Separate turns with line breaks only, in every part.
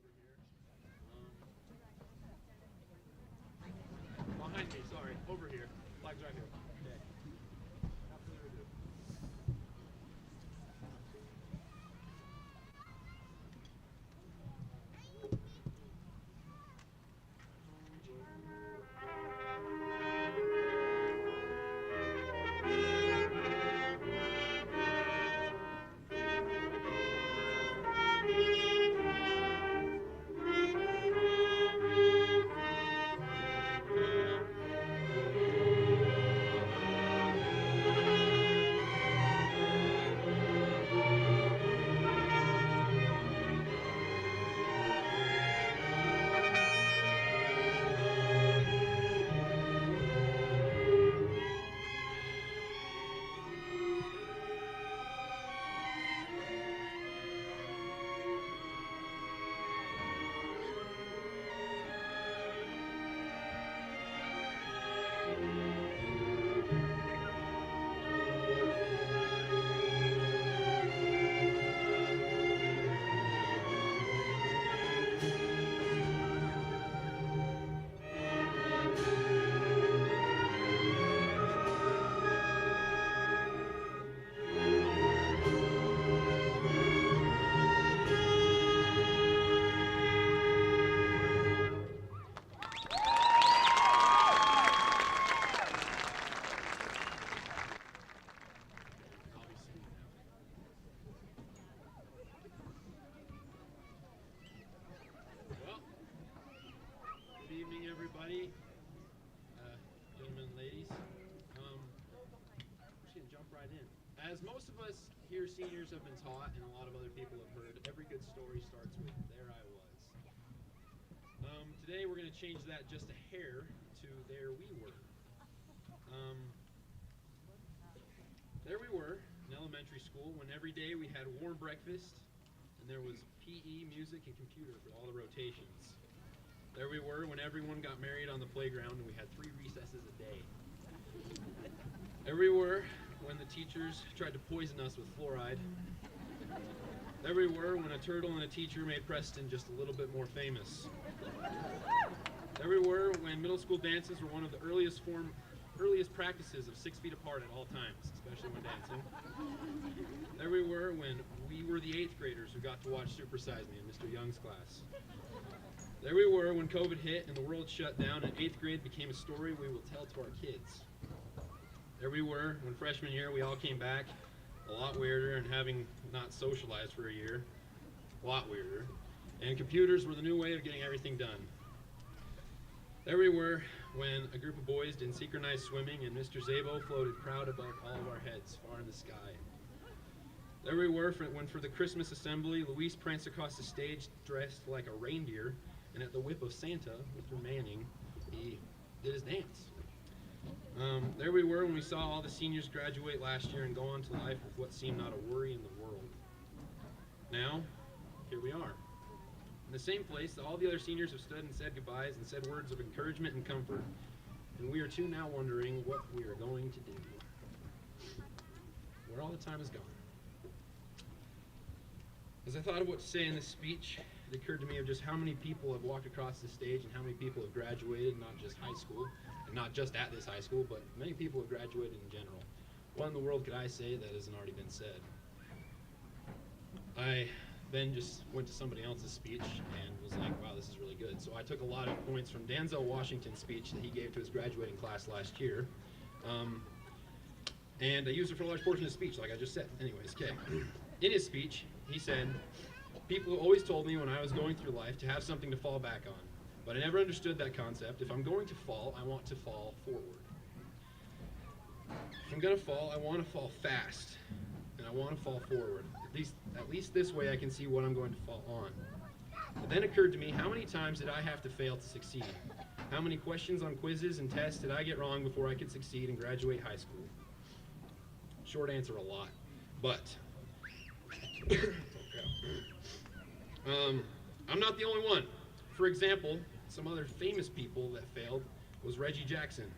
over here. Behind me, sorry. Over here. Flag's right here. Okay. Without further ado. Well, good evening, everybody, gentlemen and ladies. I'm just going to jump right in. As most of us here seniors have been taught, and a lot of other people have heard, every good story starts with "there I was." Today we're going to change that just a hair to "there we were." There we were in elementary school when every day we had warm breakfast and there was PE, music, and computer for all the rotations. There we were when everyone got married on the playground and we had 3 recesses a day. There we were when the teachers tried to poison us with fluoride. There we were when a turtle and a teacher made Preston just a little bit more famous. There we were when middle school dances were one of the earliest practices of 6 feet apart at all times, especially when dancing. There we were when we were the 8th graders who got to watch Super Size Me in Mr. Young's class. There we were when COVID hit and the world shut down and 8th grade became a story we will tell to our kids. There we were when freshman year we all came back, a lot weirder and having not socialized for a year, a lot weirder, and computers were the new way of getting everything done. There we were when a group of boys did synchronized swimming and Mr. Zabo floated proud above all of our heads far in the sky. There we were when for the Christmas assembly, Luis pranced across the stage dressed like a reindeer, and at the whip of Santa, Mr. Manning, he did his dance. There we were when we saw all the seniors graduate last year and go on to life with what seemed not a worry in the world. Now, here we are. In the same place, all the other seniors have stood and said goodbyes and said words of encouragement and comfort, and we are too now wondering what we are going to do. Where all the time is gone. As I thought of what to say in this speech, it occurred to me of just how many people have walked across this stage and how many people have graduated, not just high school, and not just at this high school, but many people have graduated in general. What in the world could I say that hasn't already been said? I then just went to somebody else's speech and was like, wow, this is really good. So I took a lot of points from Denzel Washington's speech that he gave to his graduating class last year. And I used it for a large portion of his speech, like I just said. Anyways, okay. In his speech, he said, people always told me when I was going through life to have something to fall back on. But I never understood that concept. If I'm going to fall, I want to fall forward. If I'm going to fall, I want to fall fast. And I want to fall forward. At least this way I can see what I'm going to fall on. It then occurred to me, how many times did I have to fail to succeed? How many questions on quizzes and tests did I get wrong before I could succeed and graduate high school? Short answer, a lot. But I'm not the only one. For example, some other famous people that failed was Reggie Jackson.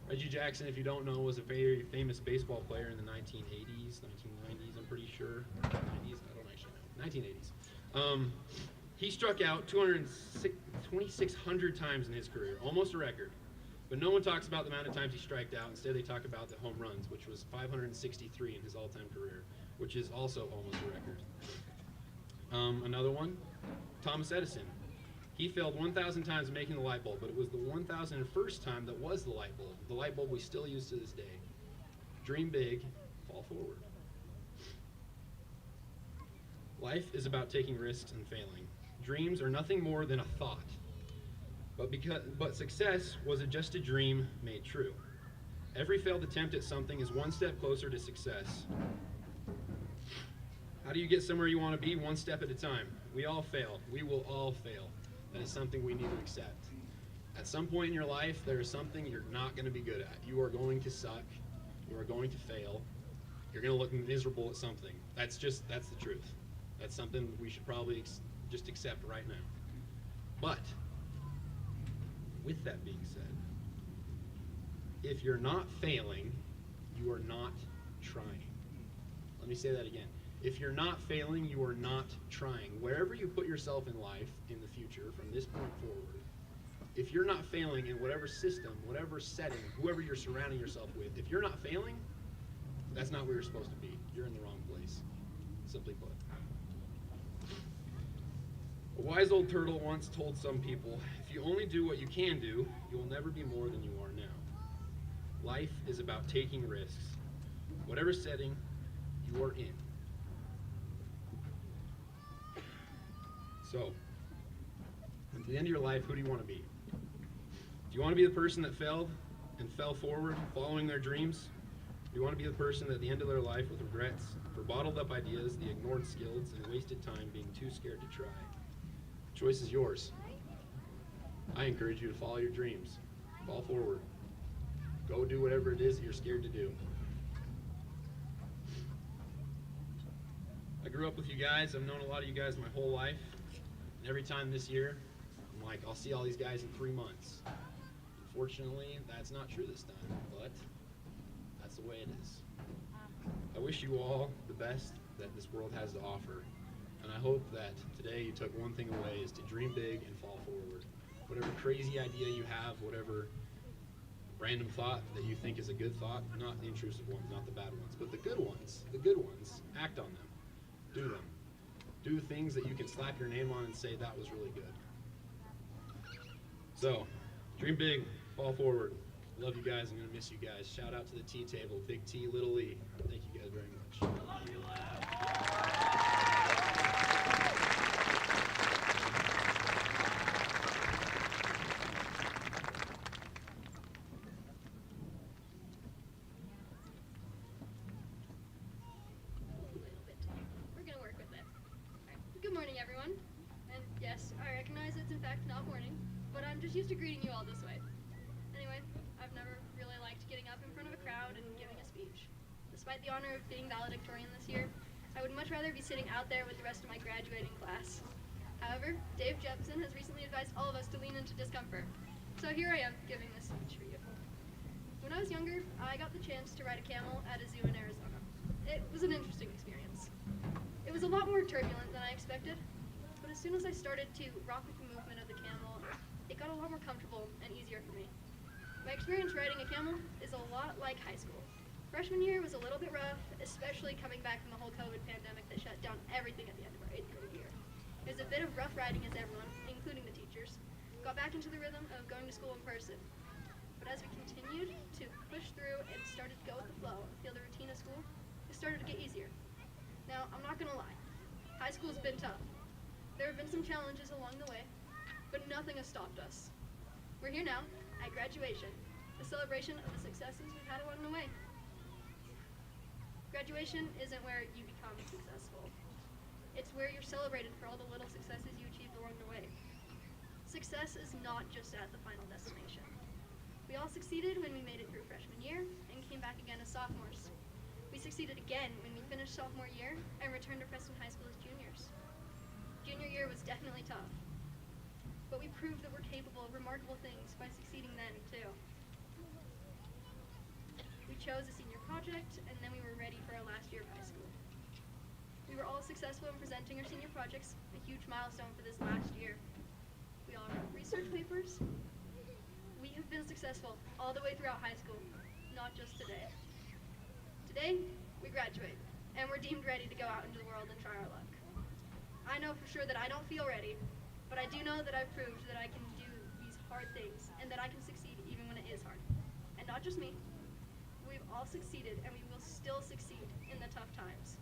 Reggie Jackson, if you don't know, was a very famous baseball player in the 1980s, 1990s, I'm pretty sure. 90s, I don't actually know. 1980s. He struck out 2,600 times in his career, almost a record. But no one talks about the amount of times he striked out. Instead, they talk about the home runs, which was 563 in his all-time career, which is also almost a record. Another one, Thomas Edison. He failed 1,000 times making the light bulb, but it was the 1,001st time that was the light bulb. The light bulb we still use to this day. Dream big, fall forward. Life is about taking risks and failing. Dreams are nothing more than a thought. But success was just a dream made true. Every failed attempt at something is one step closer to success. How do you get somewhere you want to be? One step at a time. We all fail. We will all fail. That is something we need to accept. At some point in your life, there is something you're not going to be good at. You are going to suck. You are going to fail. You're going to look miserable at something. That's the truth. That's something we should probably just accept right now. But with that being said, if you're not failing, you are not trying. Let me say that again. If you're not failing, you are not trying. Wherever you put yourself in life in the future, from this point forward, if you're not failing in whatever system, whatever setting, whoever you're surrounding yourself with, if you're not failing, that's not where you're supposed to be. You're in the wrong place, simply put. A wise old turtle once told some people, if you only do what you can do, you will never be more than you are now. Life is about taking risks, whatever setting you are in. So, at the end of your life, who do you want to be? Do you want to be the person that failed and fell forward, following their dreams? Do you want to be the person that at the end of their life with regrets for bottled up ideas, the ignored skills, and wasted time being too scared to try? The choice is yours. I encourage you to follow your dreams. Fall forward. Go do whatever it is that you're scared to do. I grew up with you guys. I've known a lot of you guys my whole life. And every time this year, I'm like, I'll see all these guys in 3 months. Unfortunately, that's not true this time, but that's the way it is. I wish you all the best that this world has to offer. And I hope that today you took one thing away, is to dream big and fall forward. Whatever crazy idea you have, whatever random thought that you think is a good thought, not the intrusive ones, not the bad ones, but the good ones, act on them. Do them. Do things that you can slap your name on and say, that was really good. So, dream big, fall forward. Love you guys. I'm going to miss you guys. Shout out to the T table, Big T, Little E. Thank you guys very much. I love you,
Good morning, everyone. And yes, I recognize it's in fact not morning, but I'm just used to greeting you all this way. Anyway, I've never really liked getting up in front of a crowd and giving a speech. Despite the honor of being valedictorian this year, I would much rather be sitting out there with the rest of my graduating class. However, Dave Jepson has recently advised all of us to lean into discomfort. So here I am, giving this speech for you. When I was younger, I got the chance to ride a camel at a zoo in Arizona. It was an interesting experience. It was a lot more turbulent than I expected, but as soon as I started to rock with the movement of the camel, it got a lot more comfortable and easier for me. My experience riding a camel is a lot like high school. Freshman year was a little bit rough, especially coming back from the whole COVID pandemic that shut down everything at the end of our 8th grade year. It was a bit of rough riding as everyone, including the teachers, got back into the rhythm of going to school in person. But as we continued to push through and started to go with the flow and feel the routine of school, it started to get easier. Now, I'm not gonna lie, high school's been tough. There have been some challenges along the way, but nothing has stopped us. We're here now, at graduation, a celebration of the successes we've had along the way. Graduation isn't where you become successful. It's where you're celebrated for all the little successes you achieved along the way. Success is not just at the final destination. We all succeeded when we made it through freshman year and came back again as sophomores. We succeeded again when we finished sophomore year and returned to Preston High School as juniors. Junior year was definitely tough, but we proved that we're capable of remarkable things by succeeding then, too. We chose a senior project, and then we were ready for our last year of high school. We We were all successful in presenting our senior projects, a huge milestone for this last year. We all wrote research papers. We have been successful all the way throughout high school, not just today. Today, we graduate, and we're deemed ready to go out into the world and try our luck. I know for sure that I don't feel ready, but I do know that I've proved that I can do these hard things and that I can succeed even when it is hard. And not just me. We've all succeeded, and we will still succeed in the tough times.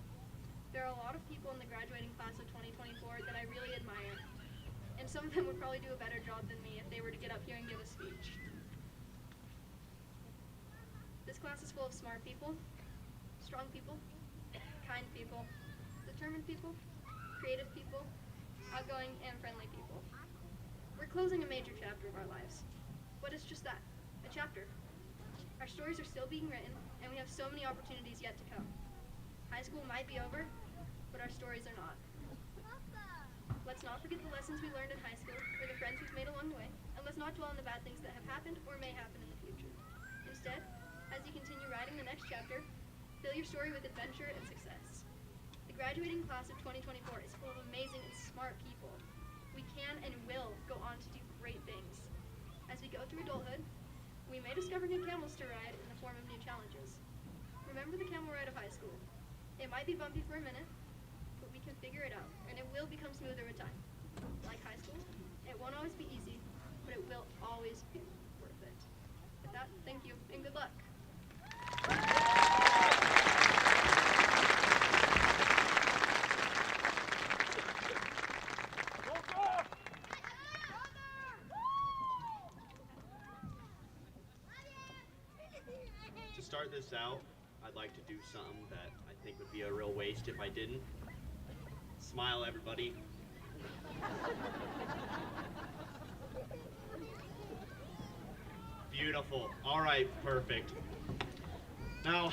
There are a lot of people in the graduating class of 2024 that I really admire, and some of them would probably do a better job than me if they were to get up here and give a speech. This class is full of smart people, strong people, kind people, determined people, creative people, outgoing and friendly people. We're closing a major chapter of our lives, but it's just that, a chapter. Our stories are still being written, and we have so many opportunities yet to come. High school might be over, but our stories are not. Let's not forget the lessons we learned in high school or the friends we've made along the way, and let's not dwell on the bad things that have happened or may happen in the future. Instead, as you continue writing the next chapter, fill your story with adventure and success. The graduating class of 2024 is full of amazing and smart people. We can and will go on to do great things. As we go through adulthood, we may discover new camels to ride in the form of new challenges. Remember the camel ride of high school. It might be bumpy for a minute, but we can figure it out, and it will become smoother with time. Like high school, it won't always be easy, but it will always be worth it. With that, thank you, and good luck.
To start this out, I'd like to do something that I think would be a real waste if I didn't. Smile, everybody. Beautiful. All right, perfect. Now,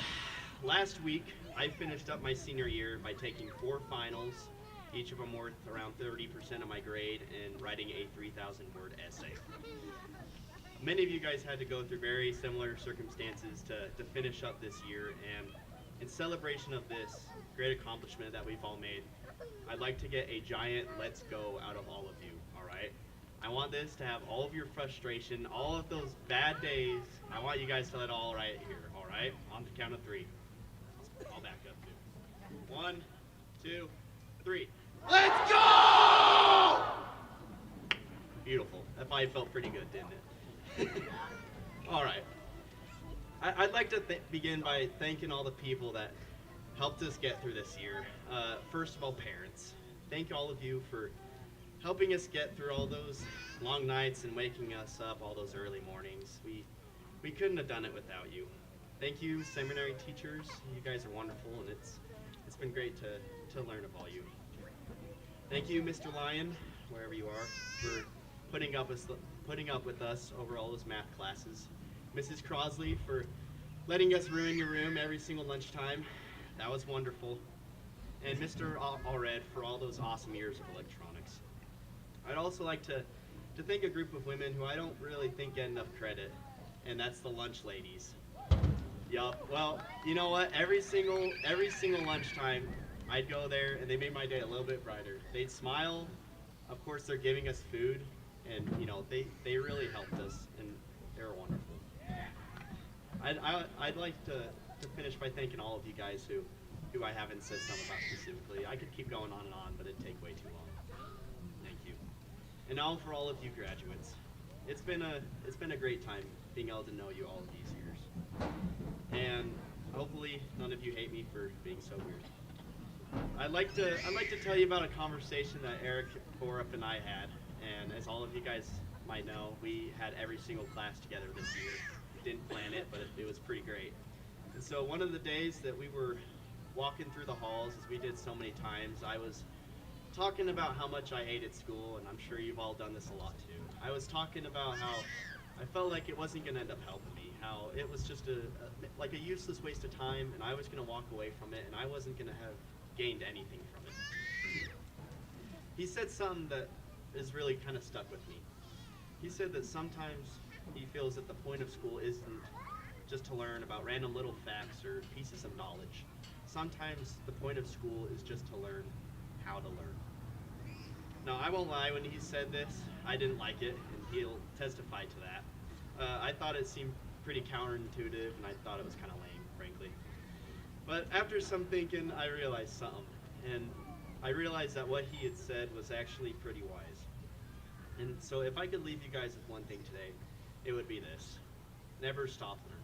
last week, I finished up my senior year by taking 4 finals, each of them worth around 30% of my grade, and writing a 3,000-word essay. Many of you guys had to go through very similar circumstances to finish up this year, and in celebration of this great accomplishment that we've all made, I'd like to get a giant let's go out of all of you, all right? I want this to have all of your frustration, all of those bad days. I want you guys to let it all right here, all right? On the count of 3. I'll back up too. 1, 2, 3. Let's go! Beautiful. That probably felt pretty good, didn't it? All right. I'd like to begin by thanking all the people that helped us get through this year. First of all, parents. Thank all of you for helping us get through all those long nights and waking us up all those early mornings. We couldn't have done it without you. Thank you, seminary teachers. You guys are wonderful, and it's been great to learn of all you. Thank you, Mr. Lyon, wherever you are, for putting up with us over all those math classes. Mrs. Crosley for letting us ruin your room every single lunchtime. That was wonderful. And Mr. Allred for all those awesome years of electronics. I'd also like to thank a group of women who I don't really think get enough credit, and that's the lunch ladies. Yup. Well, you know what? Every single lunchtime, I'd go there, and they made my day a little bit brighter. They'd smile. Of course, they're giving us food. And you know, they really helped us, and they were wonderful. I'd like to finish by thanking all of you guys who I haven't said something about specifically. I could keep going on and on, but it'd take way too long. Thank you. And now for all of you graduates, it's been a great time being able to know you all of these years. And hopefully none of you hate me for being so weird. I'd like to tell you about a conversation that Eric Borup and I had. And as all of you guys might know, we had every single class together this year. We didn't plan it, but it was pretty great. And so one of the days that we were walking through the halls, as we did so many times, I was talking about how much I hated school, and I'm sure you've all done this a lot too. I was talking about how I felt like it wasn't going to end up helping me, how it was just like a useless waste of time, and I was going to walk away from it, and I wasn't going to have gained anything from it. He said something that is really kind of stuck with me. He said that sometimes he feels that the point of school isn't just to learn about random little facts or pieces of knowledge. sometimes the point of school is just to learn how to learn. Now, I won't lie, when he said this, I didn't like it, and he'll testify to that. I thought it seemed pretty counterintuitive, and I thought it was kind of lame, frankly. But after some thinking, I realized something, and I realized that what he had said was actually pretty wise. And so if I could leave you guys with one thing today, it would be this: never stop learning.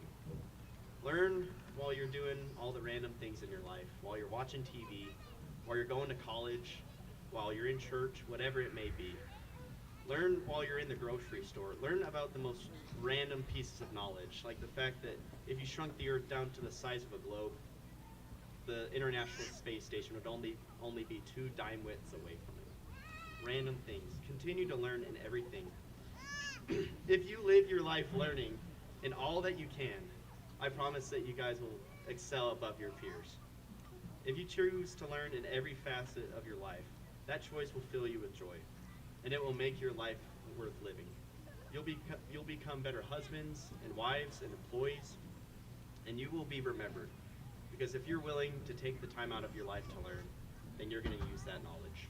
Learn while you're doing all the random things in your life, while you're watching TV, while you're going to college, while you're in church, whatever it may be. Learn while you're in the grocery store. Learn about the most random pieces of knowledge, like the fact that if you shrunk the Earth down to the size of a globe, the International Space Station would only be 2 dime widths away from it. Random things. Continue to learn in everything. If you live your life learning in all that you can, I promise that you guys will excel above your peers. If you choose to learn in every facet of your life, that choice will fill you with joy, and it will make your life worth living. You'll become better husbands and wives and employees, and you will be remembered. Because if you're willing to take the time out of your life to learn, then you're going to use that knowledge.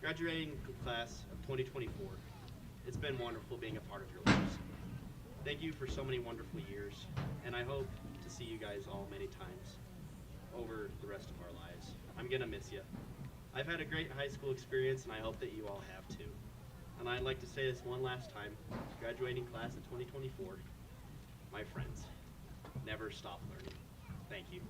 Graduating class of 2024, it's been wonderful being a part of your lives. Thank you for so many wonderful years, and I hope to see you guys all many times over the rest of our lives. I'm going to miss you. I've had a great high school experience, and I hope that you all have too. And I'd like to say this one last time: graduating class of 2024, my friends, never stop learning. Thank you.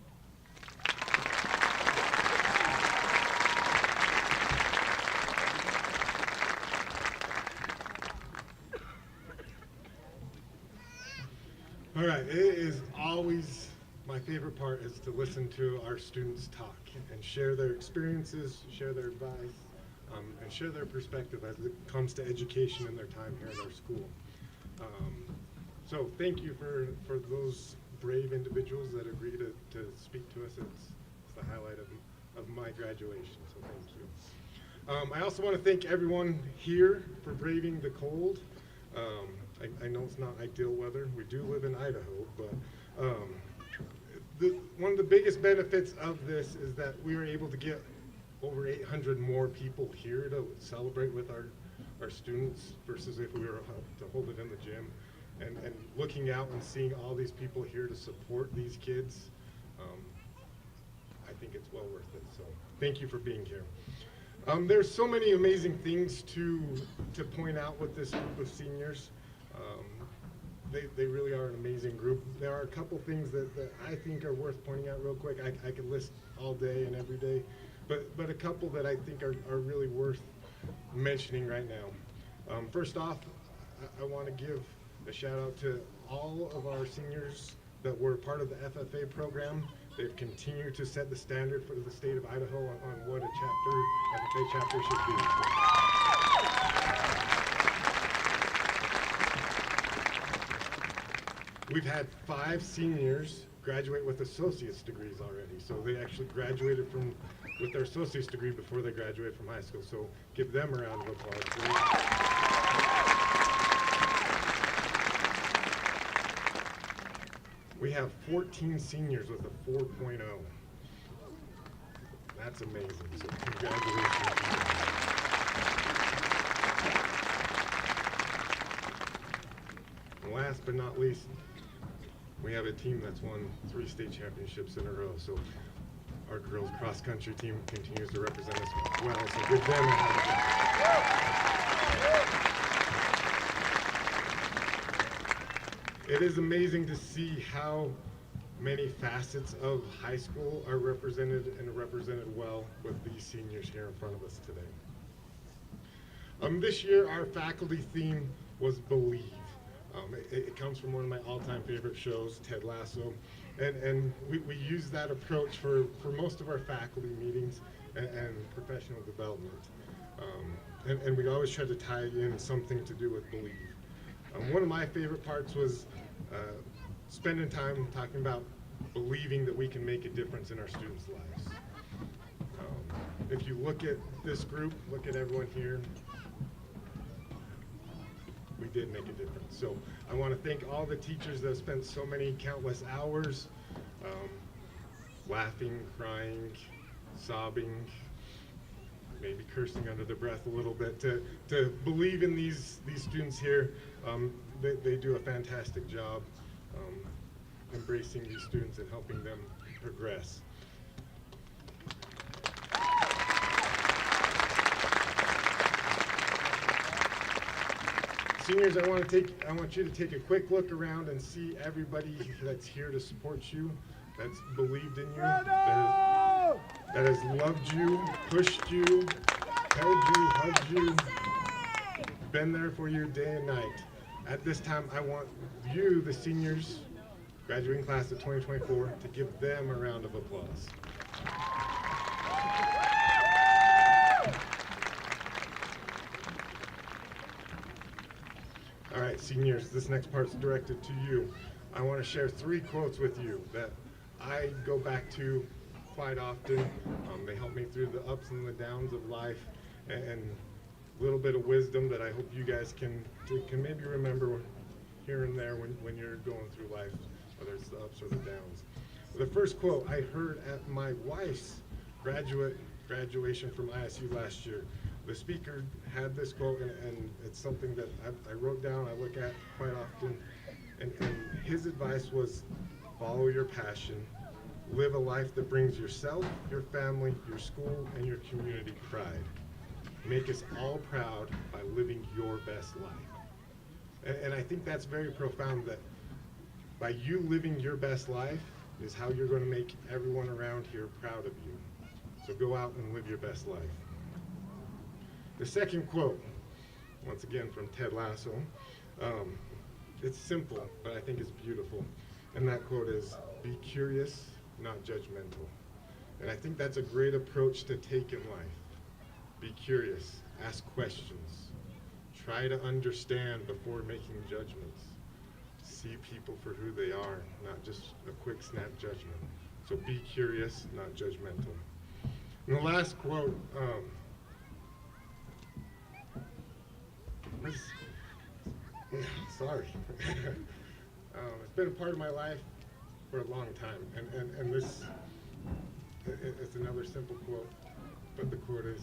All right, it is always my favorite part is to listen to our students talk and share their experiences, share their advice, and share their perspective as it comes to education and their time here at our school. So thank you for those brave individuals that agree to speak to us. It's the highlight of my graduation, so thank you. I also want to thank everyone here for braving the cold. I know it's not ideal weather. We do live in Idaho, but one of the biggest benefits of this is that we were able to get over 800 more people here to celebrate with our students versus if we were to hold it in the gym. And looking out and seeing all these people here to support these kids, I think it's well worth it. So thank you for being here. There's so many amazing things to point out with this group of seniors. They really are an amazing group. There are a couple things that I think are worth pointing out real quick. I could list all day and every day, but a couple that I think are really worth mentioning right now. First off, I want to give a shout out to all of our seniors that were part of the FFA program. They've continued to set the standard for the state of Idaho on what a FFA chapter should be. We've had 5 seniors graduate with associate's degrees already. So they actually graduated with their associate's degree before they graduated from high school. So give them a round of applause, please. We have 14 seniors with a 4.0. That's amazing. So congratulations. And last but not least, we have a team that's won 3 state championships in a row. So our girls cross country team continues to represent us well. So give them a hand. It is amazing to see how many facets of high school are represented and represented well with these seniors here in front of us today. This year our faculty theme was Believe. It comes from one of my all-time favorite shows, Ted Lasso, and we use that approach for most of our faculty meetings and professional development. And we always try to tie in something to do with Believe. One of my favorite parts was spending time talking about believing that we can make a difference in our students' lives. If you look at this group, look at everyone here, we did make a difference. So I want to thank all the teachers that have spent so many countless hours laughing, crying, sobbing, maybe cursing under their breath a little bit, to believe in these students here. They do a fantastic job embracing these students and helping them progress. Seniors, I want you to take a quick look around and see everybody that's here to support you, that's believed in you, that has loved you, pushed you, held you, hugged you, been there for you day and night. At this time, I want you, the seniors, graduating class of 2024, to give them a round of applause. All right, seniors, this next part's directed to you. I want to share 3 quotes with you that I go back to quite often. They help me through the ups and the downs of life, and a little bit of wisdom that I hope you guys can maybe remember here and there when you're going through life, whether it's the ups or the downs. The first quote I heard at my wife's graduation from ISU last year. The speaker had this quote, and it's something that I wrote down, I look at quite often, and his advice was, follow your passion, live a life that brings yourself, your family, your school, and your community pride. Make us all proud by living your best life. And I think that's very profound, that by you living your best life is how you're going to make everyone around here proud of you. So go out and live your best life. The second quote, once again from Ted Lasso, it's simple, but I think it's beautiful. And that quote is, be curious, not judgmental. And I think that's a great approach to take in life. Be curious, ask questions, try to understand before making judgments. See people for who they are, not just a quick snap judgment. So be curious, not judgmental. And the last quote, sorry. It's been a part of my life for a long time, and this, it's another simple quote, but the quote is,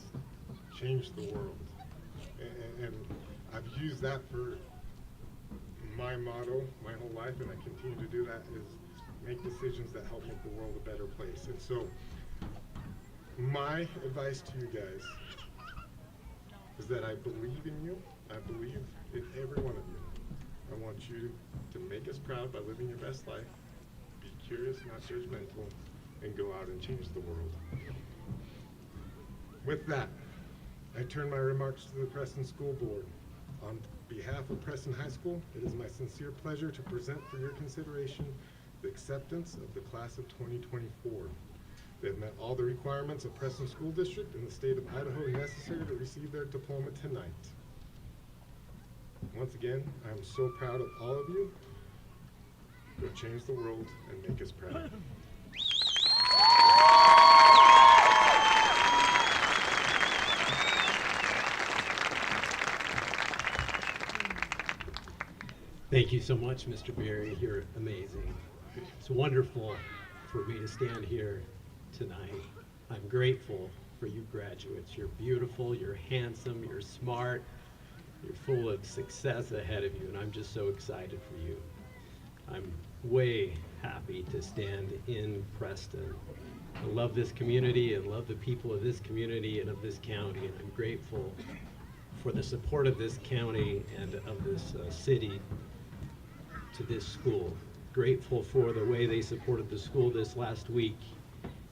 change the world. And I've used that for my motto my whole life, and I continue to do that, is make decisions that help make the world a better place. And so my advice to you guys is that I believe in you. I believe in every one of you. I want you to make us proud by living your best life, be curious, not judgmental, and go out and change the world. With that, I turn my remarks to the Preston School Board. On behalf of Preston High School, it is my sincere pleasure to present for your consideration the acceptance of the class of 2024. They have met all the requirements of Preston School District in the state of Idaho necessary to receive their diploma tonight. Once again, I am so proud of all of you. Go change the world and make us proud.
Thank you so much, Mr. Berry. You're amazing. It's wonderful for me to stand here tonight. I'm grateful for you graduates. You're beautiful, you're handsome, you're smart, you're full of success ahead of you, and I'm just so excited for you. I'm way happy to stand in Preston. I love this community and love the people of this community and of this county, and I'm grateful for the support of this county and of this city to this school. Grateful for the way they supported the school this last week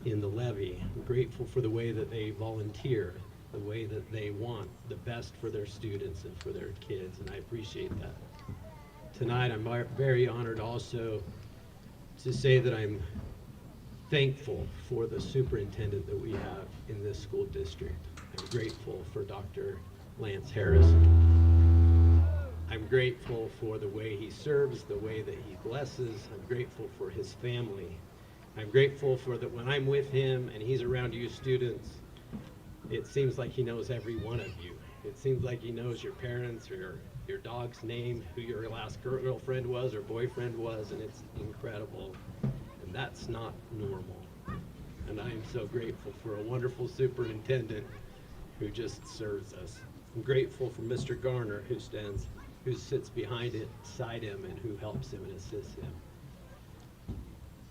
in the levy. I'm grateful for the way that they volunteer, the way that they want the best for their students and for their kids, and I appreciate that. Tonight, I'm very honored also to say that I'm thankful for the superintendent that we have in this school district. I'm grateful for Dr. Lance Harris. I'm grateful for the way he serves, the way that he blesses. I'm grateful for his family. I'm grateful for that when I'm with him and he's around you students, it seems like he knows every one of you. It seems like he knows your parents or your dog's name, who your last girlfriend was or boyfriend was, and it's incredible. And that's not normal. And I am so grateful for a wonderful superintendent who just serves us. I'm grateful for Mr. Garner who sits beside him and who helps him and assists him.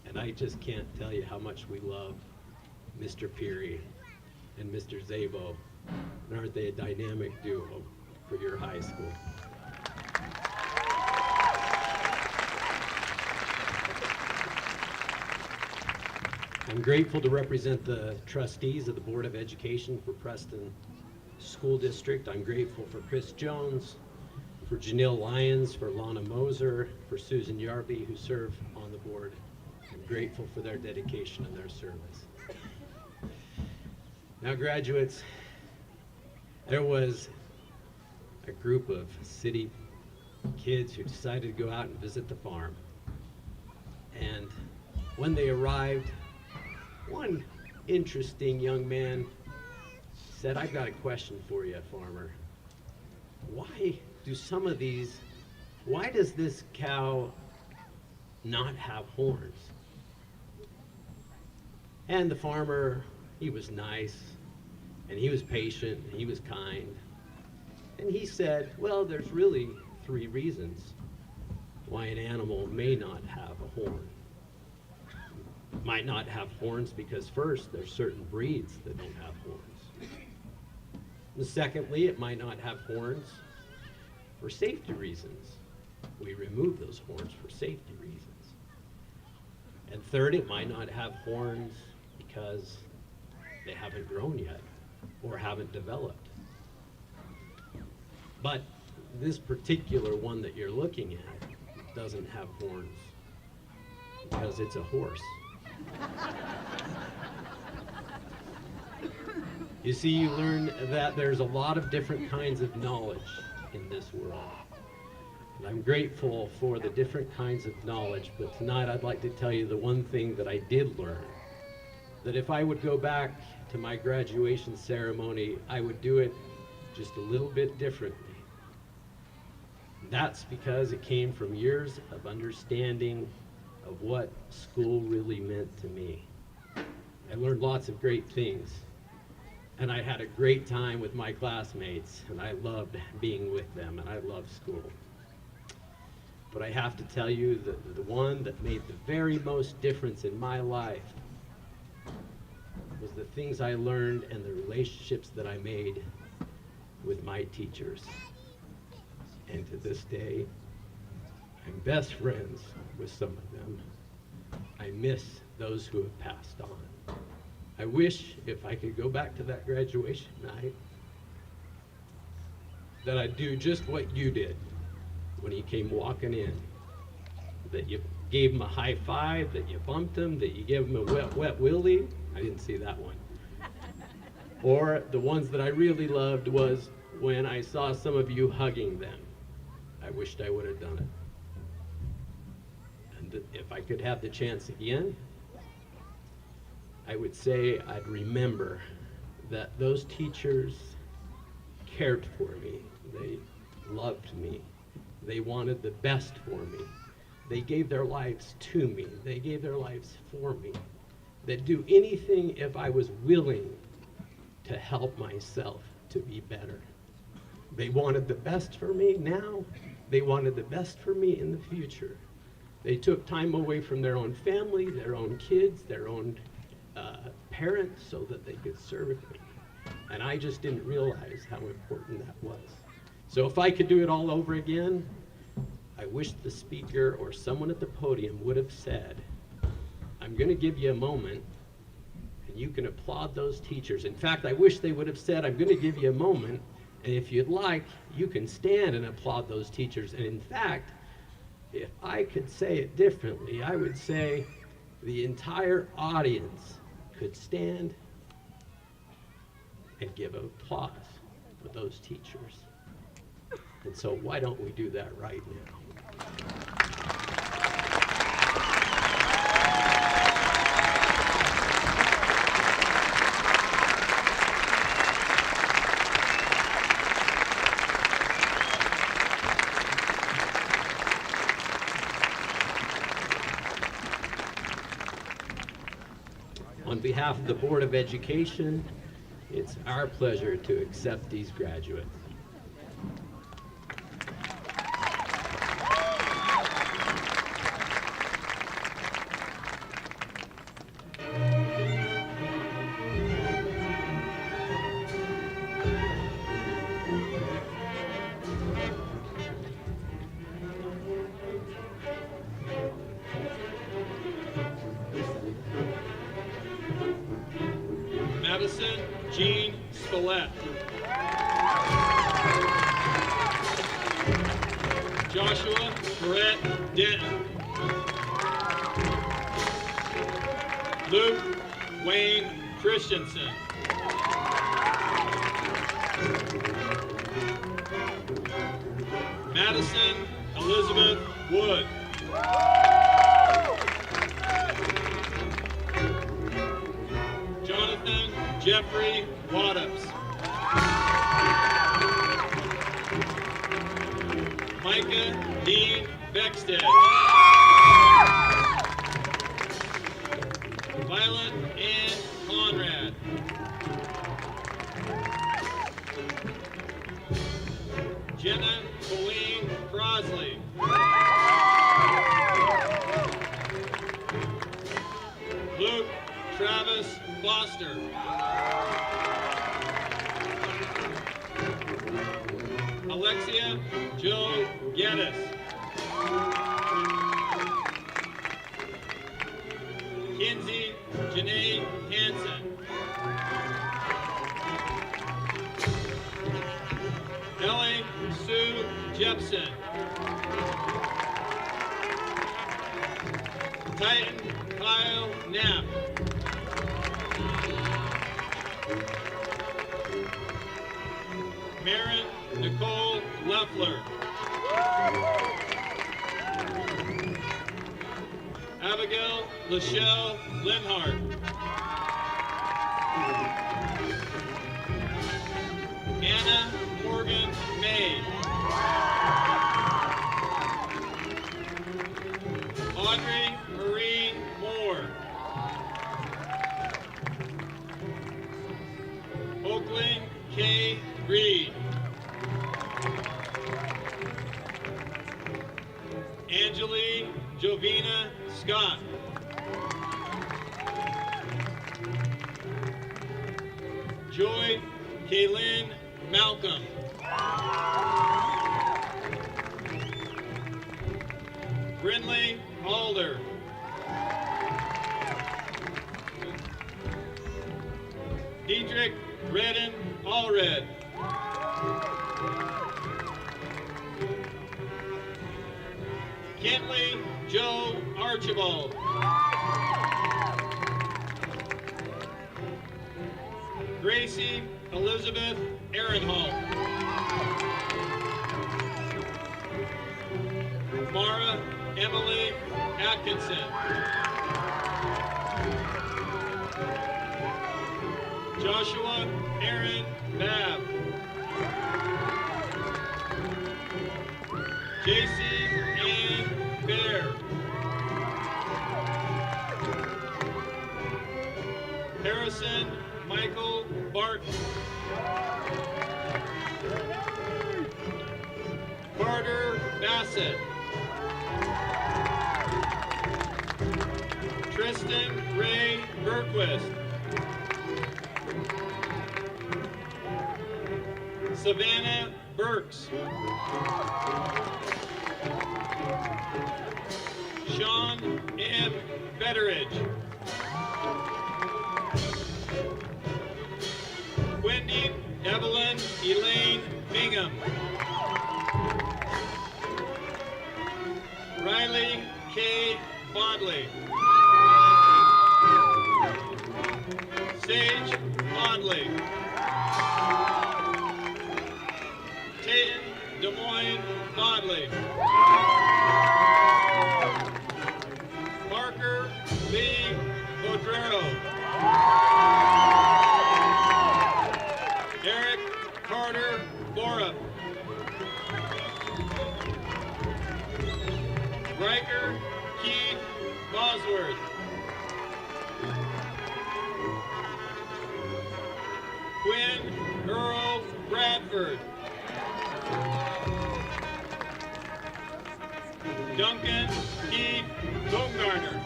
And I just can't tell you how much we love Mr. Peary and Mr. Zabo. And aren't they a dynamic duo for your high school? I'm grateful to represent the trustees of the Board of Education for Preston School District. I'm grateful for Chris Jones, for Janelle Lyons, for Lana Moser, for Susan Yarby, who serve on the board. I'm grateful for their dedication and their service. Now, graduates, there was a group of city kids who decided to go out and visit the farm. And when they arrived, one interesting young man said, "I've got a question for you, farmer. Why does this cow not have horns?" And the farmer, he was nice, and he was patient, and he was kind. And he said, well, there's really 3 reasons why an animal may not have a horn. Might not have horns because first, there's certain breeds that don't have horns. And secondly, it might not have horns for safety reasons. We remove those horns for safety reasons. And third, it might not have horns because they haven't grown yet or haven't developed. But this particular one that you're looking at doesn't have horns because it's a horse. You see, you learn that there's a lot of different kinds of knowledge in this world. And I'm grateful for the different kinds of knowledge, but tonight I'd like to tell you the one thing that I did learn. That if I would go back to my graduation ceremony, I would do it just a little bit differently. That's because it came from years of understanding of what school really meant to me. I learned lots of great things, and I had a great time with my classmates, and I loved being with them, and I loved school. But I have to tell you that the one that made the very most difference in my life was the things I learned and the relationships that I made with my teachers. And to this day, I'm best friends with some of them. I miss those who have passed on. I wish if I could go back to that graduation night that I'd do just what you did when he came walking in. That you gave him a high five, that you bumped him, that you gave him a wet willy. I didn't see that one. Or the ones that I really loved was when I saw some of you hugging them. I wished I would have done it. And if I could have the chance again, I would say I'd remember that those teachers cared for me. They loved me. They wanted the best for me. They gave their lives to me. They gave their lives for me. They'd do anything if I was willing to help myself to be better. They wanted the best for me now. They wanted the best for me in the future. They took time away from their own family, their own kids, their own parents so that they could serve me. And I just didn't realize how important that was. So if I could do it all over again, I wish the speaker or someone at the podium would have said, I'm going to give you a moment and you can applaud those teachers. In fact, I wish they would have said, I'm going to give you a moment, and if you'd like, you can stand and applaud those teachers. And in fact, if I could say it differently, I would say the entire audience could stand and give applause for those teachers. And so why don't we do that right now? On behalf of the Board of Education, it's our pleasure to accept these graduates.
Madison Jean Spillett. Joshua Brett Denton. Luke Wayne Christensen. Madison Elizabeth Wood. Jonathan Jeffrey Waddups. Micah Dean Beckstead. Violet Ann Conrad. Jenna Colleen Crosley. Luke Travis Foster. Alexia Joe Geddes. Kinsey Janae Hansen. Ellie Sue Jepson. Titan Kyle Knapp. Maren Nicole Leffler. Abigail Lachelle Linhart. Anna Morgan May. Audrey Marie Moore. Oakland K. Reed. Angeline Jovina Scott. Joy Kaylin Malcolm. Brinley Alder. Diedrich Redden Allred. Kentley Joe Archibald. Gracie Elizabeth Ehrenhall. Mara Emily Atkinson. Joshua Aaron Babb. JC Ann Bear. Harrison Michael Barton. Carter Bassett. Tristan Ray Berquist. Savannah Burks. Sean M. Betteridge. Wendy Evelyn Elaine Bingham. Riley K. Bodley. Sage Bodley. Tayton Des Moines Bodley. Parker Lee Bodrero. Eric Carter Borup. Riker Keith Bosworth. Quinn Earl Bradford. Duncan Keith Baumgartner.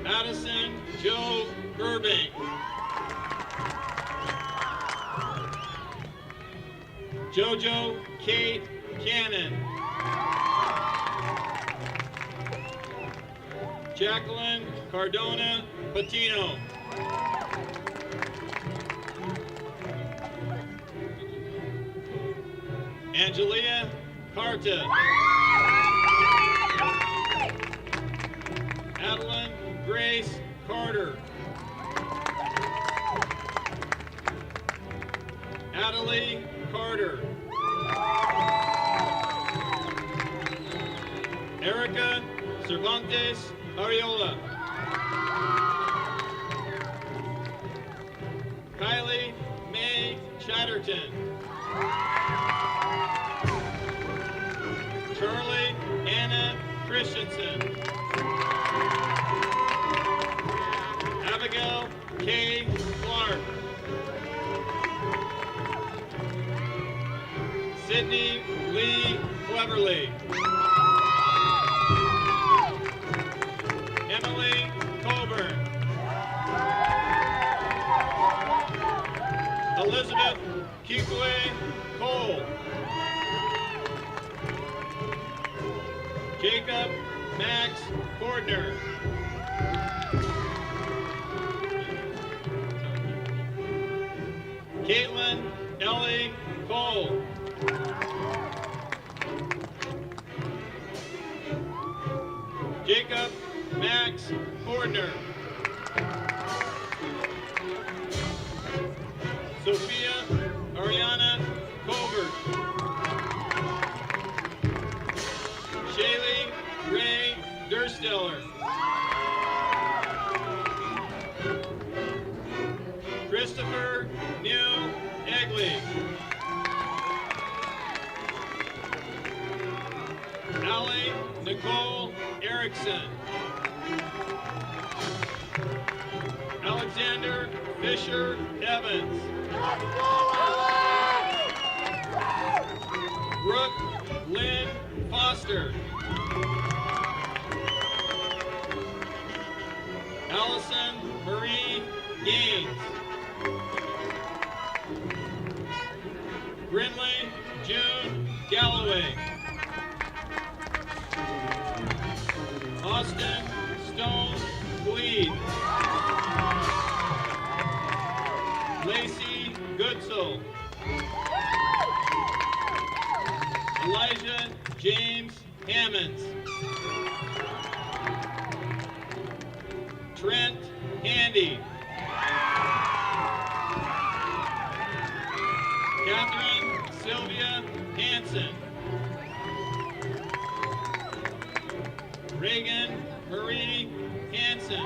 Addison Joe Burbank. Jojo Kate Cannon. Jacqueline Cardona Patino. Angelia Carta. Adeline Grace Carter. Adelie Carter. Erica Cervantes Ariola. Kylie May Chatterton. Charlie Anna Christensen. Abigail K. Clark. Sydney Lee Cleverly. Emily Coburn. Elizabeth Kikwe Cole. Jacob Max Cordner. Caitlin Ellie Cole. Jacob Max Cordner. Sophia Ariana Colbert. Shaylee Ray Dursteller. Christopher Neil Egley. Allie Nicole Erickson. Alexander Fisher Evans. Brooke Lynn Foster. Allison Marie Gaines. Brinley June Galloway. Austin Stone Gleed. Lacey Goodsell. Elijah James Hammonds. Trent Handy. Catherine Sylvia Hanson. Reagan Marie Hanson.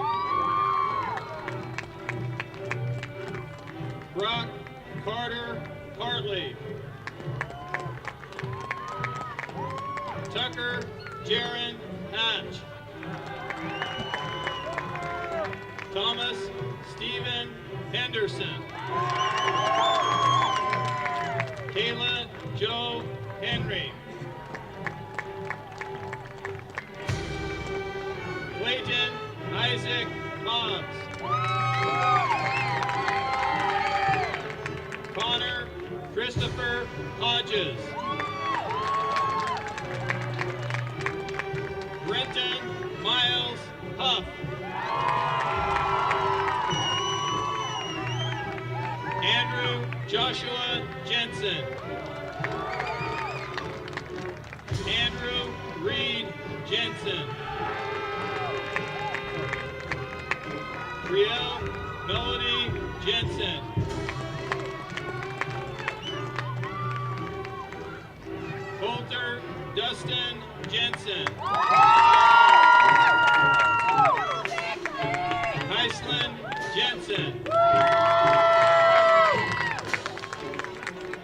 Brock Carter Hartley. Tucker Jaron Hatch. Thomas Stephen Henderson. Kayla Joe Henry. Clayton Isaac Hobbs. Connor Christopher Hodges. Brenton Miles Huff. Andrew Joshua Jensen. Andrew Reed Jensen. Brielle Melody Jensen. Coulter Dustin Jensen. Heisland Jensen.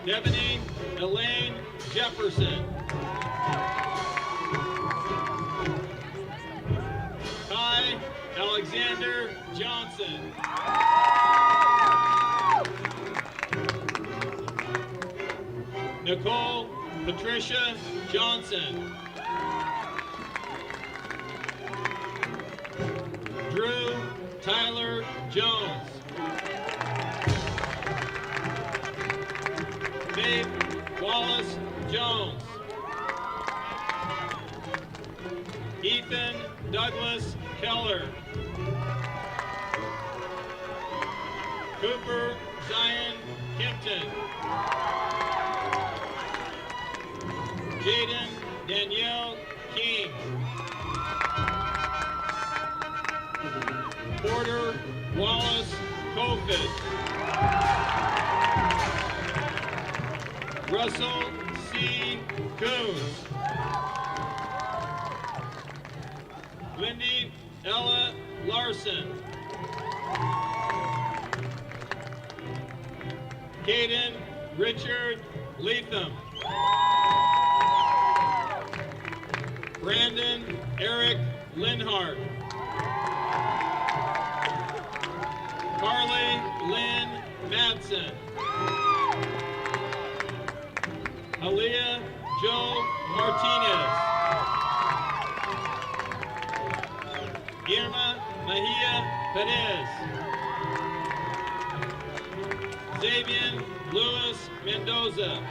Devaney Elaine Jefferson. Kai Alexander Victor Johnson. Nicole Patricia Johnson. Drew Tyler Jones. Faith Wallace Jones. Ethan Douglas Keller. Cooper Zion Kimpton. Jaden Danielle King. Porter Wallace Kofit. Russell C. Coons. Wendy Ella Larson. Caden Richard Leatham. Brandon Eric Linhart. Carly Lynn Madsen. Aaliyah Joe Martinez. Irma Mahia Perez. Xavier Luis Mendoza.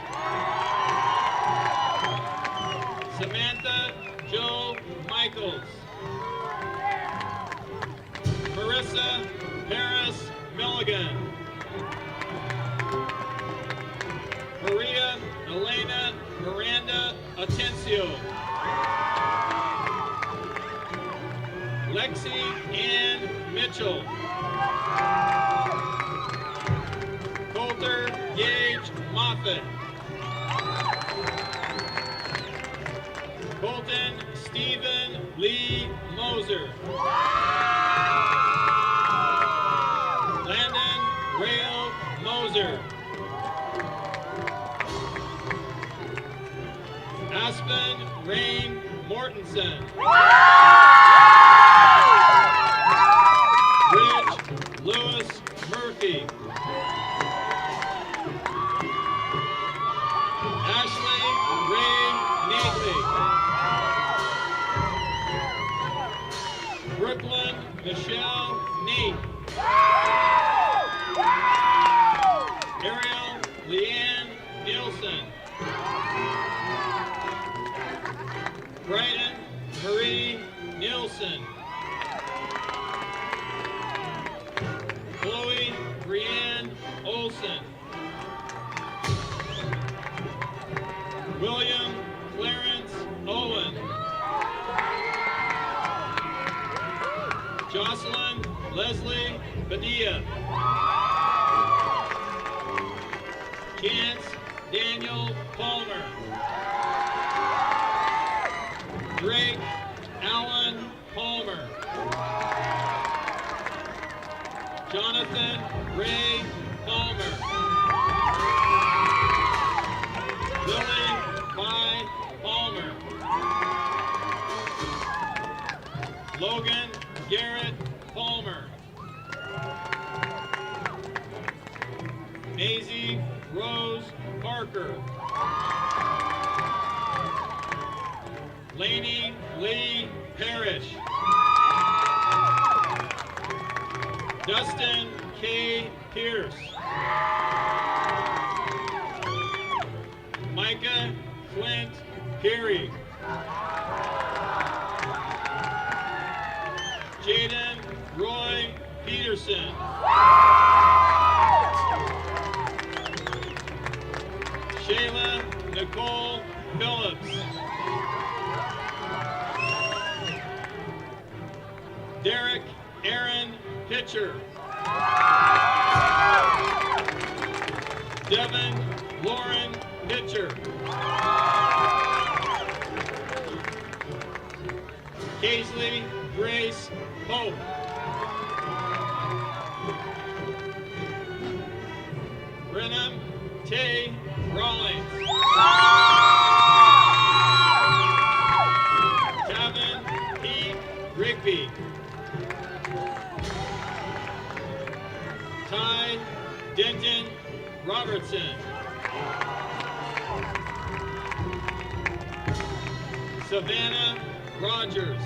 Samantha Joe Michaels. Marissa Paris Milligan. Maria Elena Miranda Atencio. Lexi Ann Mitchell. Coulter Gage Moffett. Colton Stephen Lee Moser. Landon Rail Moser. Aspen Rain Mortensen. Rich Lewis Murphy. Ashley Ray Nately. Brooklyn Michelle Nate. Ariel Leanne Nielsen. Brighton Marie Nielsen. Chloe Brianne Olson. William Clarence Owen. Jocelyn Leslie Padilla. Chance Daniel Palmer. Drake Allen Palmer. Jonathan Ray Palmer. Billy Pye Palmer. Logan Garrett Palmer. Maisie Rose Parker. Lainey Lee Parrish. Dustin K. Pierce. Micah Clint Peary. Jaden Roy Peterson. Shayla Nicole Phillips. Derek Aaron Pitcher. Devin Lauren Pitcher. Paisley Grace Pope. Brenham Tay Rawlings. Kevin P. Rigby. Savannah Rogers.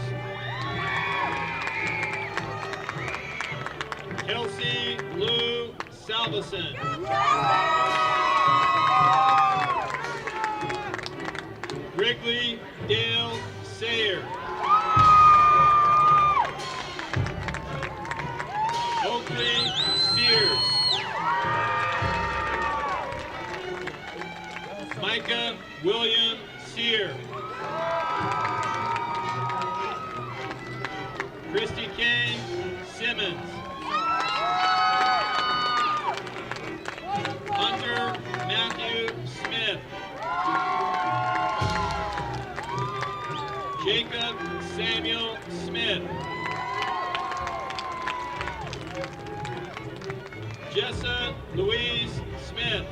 Kelsey Lou Salveson. Wrigley Dale Sayer. Oakley Sears. Micah William Sear. Christy Kane Simmons. Hunter Matthew Smith. Jacob Samuel Smith. Jessa Louise Smith.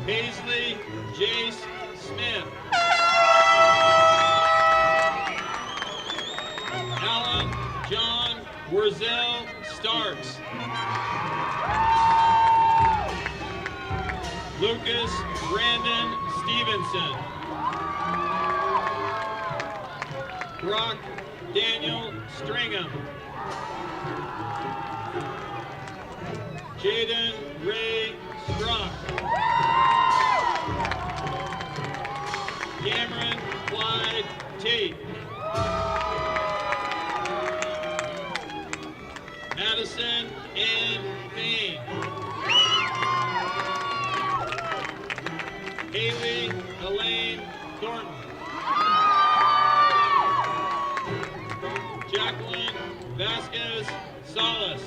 Paisley Jace Smith. Alan John Wurzel Starks. Lucas Brandon Stevenson. Brock Daniel Stringham. Jaden Ray Struck. Cameron Clyde Tate. Madison Ann Payne. Haley Elaine Thornton. Jacqueline Vasquez Salas.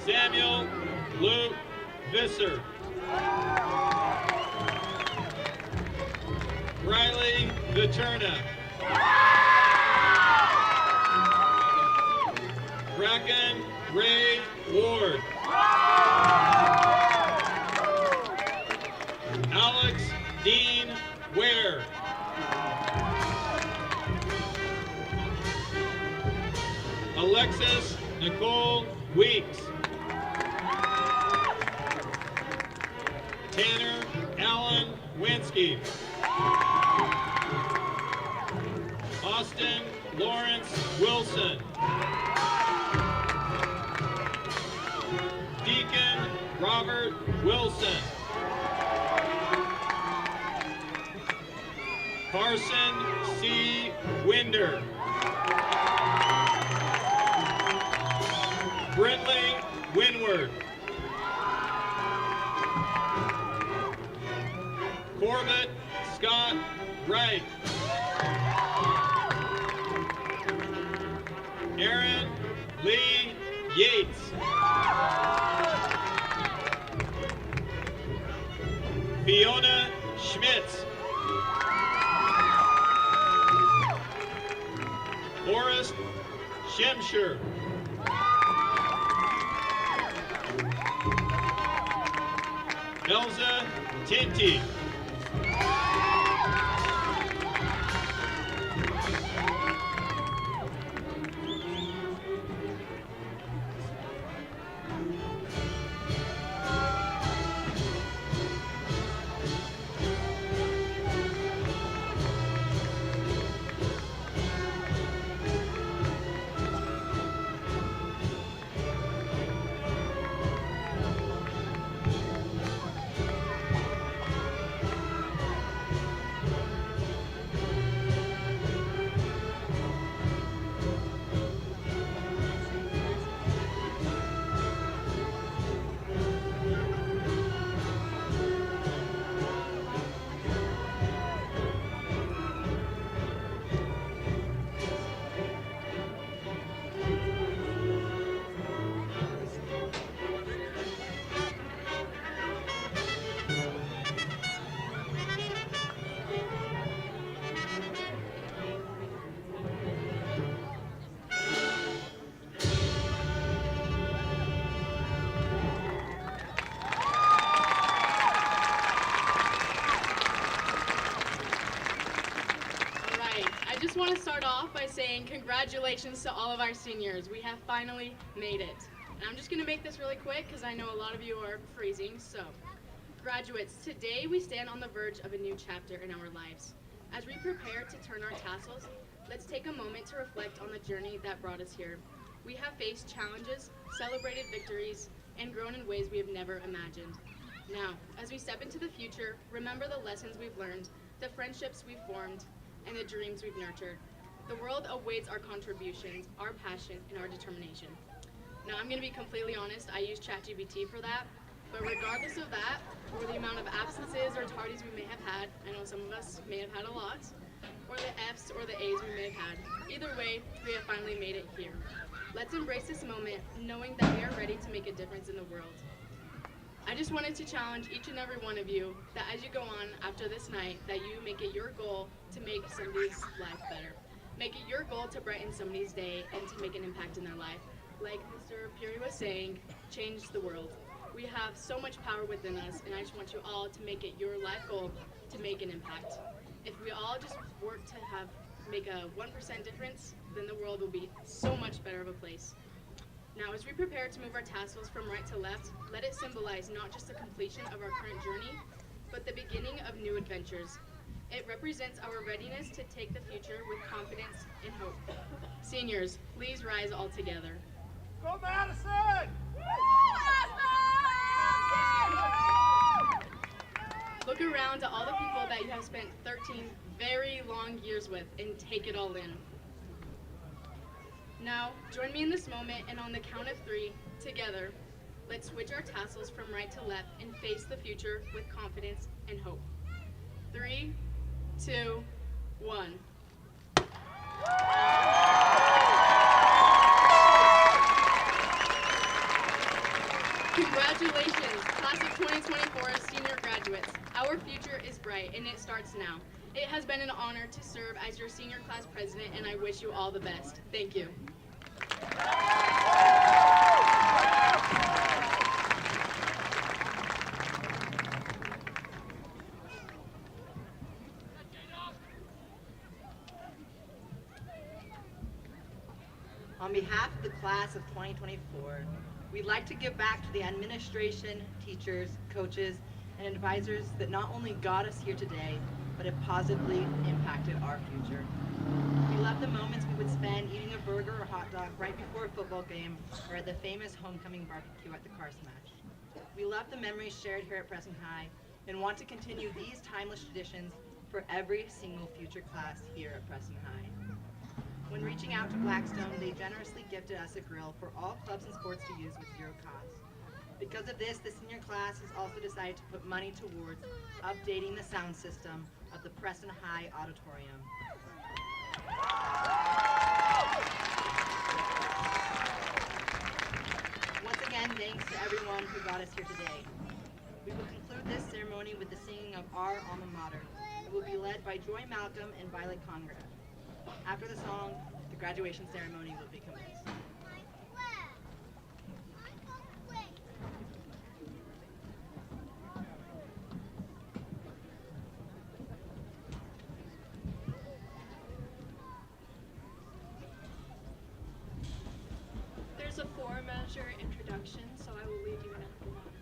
Samuel Luke Visser. Riley Viterna. Bracken Ray Ward. Alex Dean Ware. Alexis Nicole Weeks. Tanner Allen Winsky. Austin Lawrence Wilson. Deacon Robert Wilson. Carson C. Winder. Brinley Winward. Corbett Scott Wright. Aaron Lee Yates. Fiona Schmitz. Forrest Shemsher. Elza Tinty.
I just want to start off by saying congratulations to all of our seniors. We have finally made it. And I'm just going to make this really quick because I know a lot of you are freezing. So, graduates, today we stand on the verge of a new chapter in our lives. As we prepare to turn our tassels, let's take a moment to reflect on the journey that brought us here. We have faced challenges, celebrated victories, and grown in ways we have never imagined. Now, as we step into the future, remember the lessons we've learned, the friendships we've formed, and the dreams we've nurtured. The world awaits our contributions, our passion, and our determination. Now, I'm going to be completely honest, I use ChatGPT for that, but regardless of that, or the amount of absences or tardies we may have had, I know some of us may have had a lot, or the F's or the A's we may have had, either way, we have finally made it here. Let's embrace this moment, knowing that we are ready to make a difference in the world. I just wanted to challenge each and every one of you that as you go on after this night, that you make it your goal to make somebody's life better. Make it your goal to brighten somebody's day and to make an impact in their life. Like Mr. Puri was saying, change the world. We have so much power within us, and I just want you all to make it your life goal to make an impact. If we all just work to make a 1% difference, then the world will be so much better of a place. Now, as we prepare to move our tassels from right to left, let it symbolize not just the completion of our current journey, but the beginning of new adventures. It represents our readiness to take the future with confidence and hope. Seniors, please rise all together.
Go Madison!
Look around at all the people that you have spent 13 very long years with and take it all in. Now, join me in this moment, and on the count of 3, together, let's switch our tassels from right to left and face the future with confidence and hope. 3, 2, 1. Congratulations, class of 2024 senior graduates. Our future is bright, and it starts now. It has been an honor to serve as your senior class president, and I wish you all the best. Thank you.
On behalf of the class of 2024, we'd like to give back to the administration, teachers, coaches, and advisors that not only got us here today, but have positively impacted our future. We love the moments we would spend eating a burger or hot dog right before a football game or at the famous homecoming barbecue at the car smash. We love the memories shared here at Preston High and want to continue these timeless traditions for every single future class here at Preston High. When reaching out to Blackstone, they generously gifted us a grill for all clubs and sports to use with zero cost. Because of this, the senior class has also decided to put money towards updating the sound system of the Preston High Auditorium. Once again, thanks to everyone who got us here today. We will conclude this ceremony with the singing of our alma mater. It will be led by Joy Malcolm and Violet Conrad. After the song, the graduation ceremony will be commenced.
There's a 4-measure introduction, so I will lead you in after that.